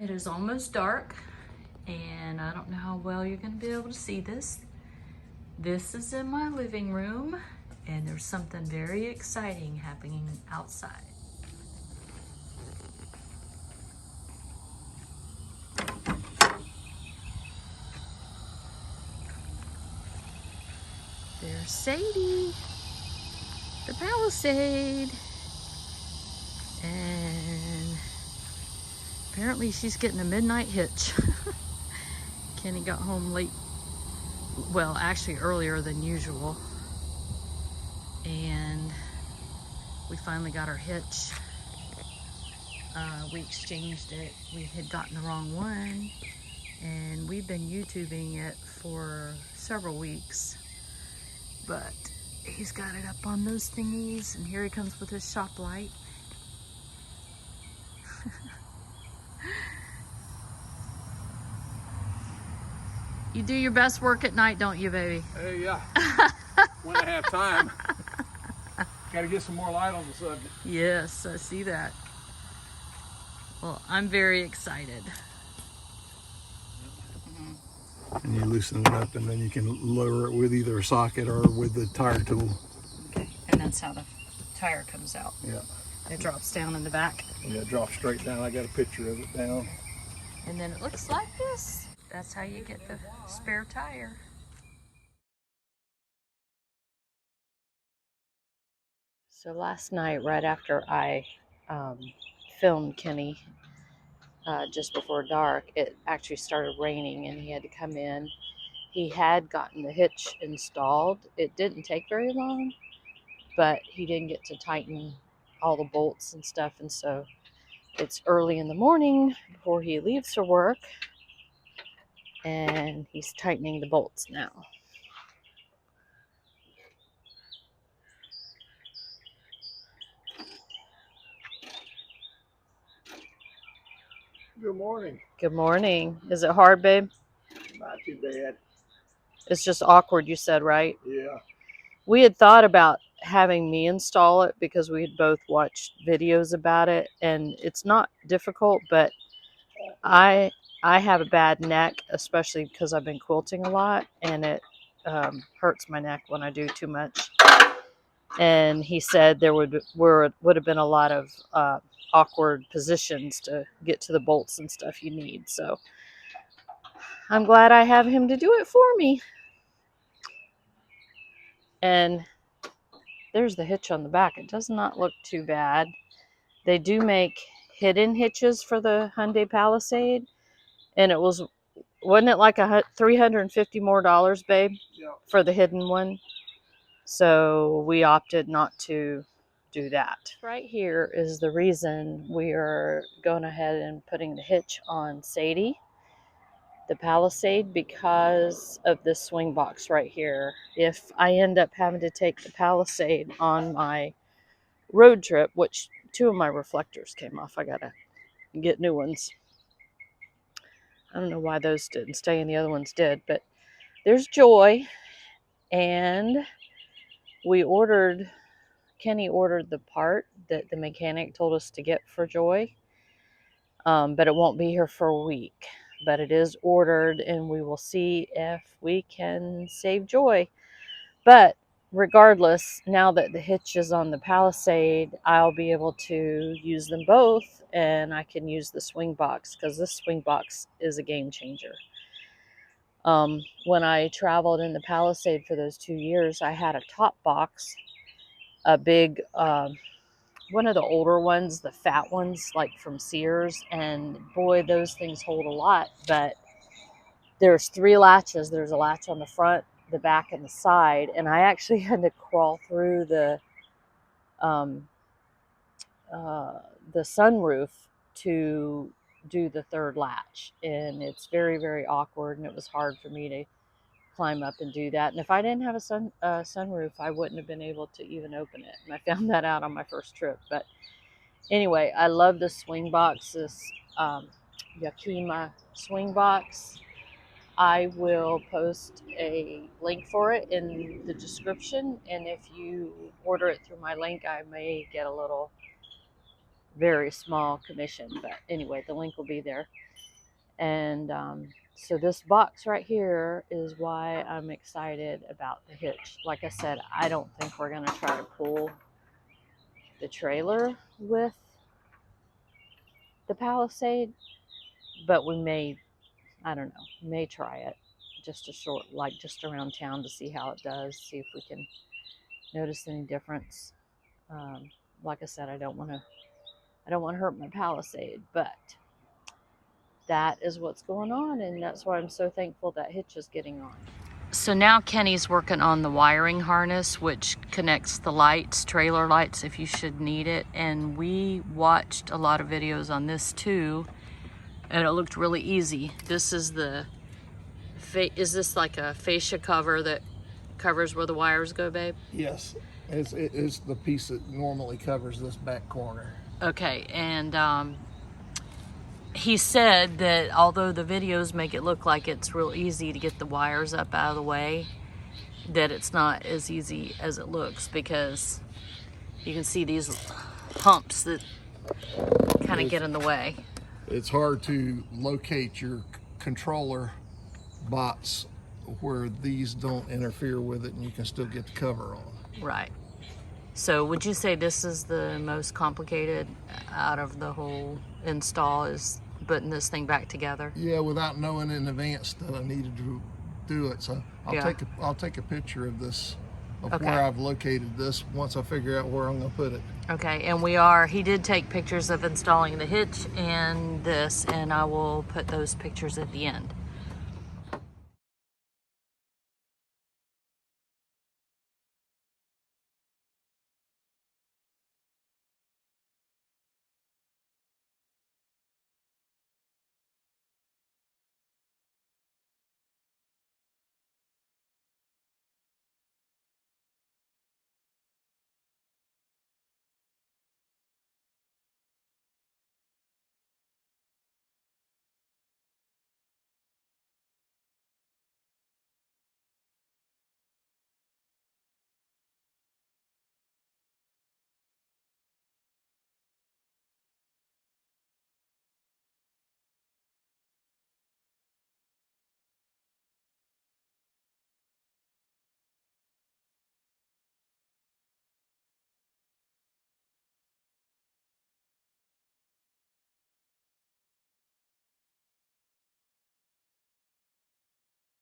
It is almost dark, and I don't know how well you're going to be able to see this. This is in my living room, and there's something very exciting happening outside. There's Sadie, the Palisade, and apparently she's getting a midnight hitch. Kenny got home late, well, actually earlier than usual, and we finally got our hitch. We exchanged it. We had gotten the wrong one, and we've been YouTubing it for several weeks, but he's got it up on those thingies, and here he comes with his shop light. You do your best work at night, don't you, baby? Hey, yeah. When I have time. Got to get some more light on the subject. Yes, I see that. Well, I'm very excited. And you loosen it up, and then you can lower it with either a socket or with the tire tool. Okay, and that's how the tire comes out. Yeah. It drops down in the back. Yeah, it drops straight down. I got a picture of it down. And then it looks like this. That's how you get the spare tire. So last night, right after I filmed Kenny, just before dark, it actually started raining and he had to come in. He had gotten the hitch installed. It didn't take very long, but he didn't get to tighten all the bolts and stuff, and so it's early in the morning before he leaves for work, and he's tightening the bolts now. Good morning. Good morning. Is it hard, babe? Not too bad. It's just awkward, you said, right? Yeah. We had thought about having me install it because we had both watched videos about it, and it's not difficult, but I have a bad neck, especially because I've been quilting a lot, and it hurts my neck when I do too much. And he said there would have been a lot of awkward positions to get to the bolts and stuff you need. So I'm glad I have him to do it for me. And there's the hitch on the back. It does not look too bad. They do make hidden hitches for the Hyundai Palisade, and wasn't it like $350 more, babe? Yeah. For the hidden one? So we opted not to do that. Right here is the reason we are going ahead and putting the hitch on Sadie, the Palisade, because of this swing box right here. If I end up having to take the Palisade on my road trip, which 2 of my reflectors came off, I gotta get new ones. I don't know why those didn't stay and the other ones did, but there's Joy, and Kenny ordered the part that the mechanic told us to get for Joy, but it won't be here for a week. But it is ordered, and we will see if we can save Joy. But regardless, now that the hitch is on the Palisade, I'll be able to use them both, and I can use the swing box, because this swing box is a game changer. When I traveled in the Palisade for those 2 years, I had a top box, a big one of the older ones, the fat ones, like from Sears, and boy, those things hold a lot. But there's 3 latches. There's a latch on the front, the back, and the side, and I actually had to crawl through the sunroof to do the 3rd latch, and it's very, very awkward, and it was hard for me to climb up and do that. And if I didn't have a sunroof, I wouldn't have been able to even open it, and I found that out on my first trip. But anyway, I love this swing box, this Yakima swing box. I will post a link for it in the description, and if you order it through my link, I may get a little very small commission. But anyway, the link will be there. And so this box right here is why I'm excited about the hitch. Like I said, I don't think we're going to try to pull the trailer with the Palisade, but we may, I don't know, may try it just a short, like just around town to see how it does, see if we can notice any difference. Like I said, I don't want to hurt my Palisade, but that is what's going on, and that's why I'm so thankful that Hitch is getting on. So now Kenny's working on the wiring harness, which connects the lights, trailer lights, if you should need it. And we watched a lot of videos on this too, and it looked really easy. This is the, is this like a fascia cover that covers where the wires go, babe? Yes, it's the piece that normally covers this back corner. Okay, and he said that although the videos make it look like it's real easy to get the wires up out of the way, that it's not as easy as it looks, because you can see these humps that kind of get in the way. It's hard to locate your controller box where these don't interfere with it and you can still get the cover on. Right. So would you say this is the most complicated out of the whole install, is putting this thing back together? Yeah, without knowing in advance that I needed to do it. So I'll take a picture of this, of where I've located this, once I figure out where I'm going to put it. Okay, and he did take pictures of installing the hitch and this, and I will put those pictures at the end.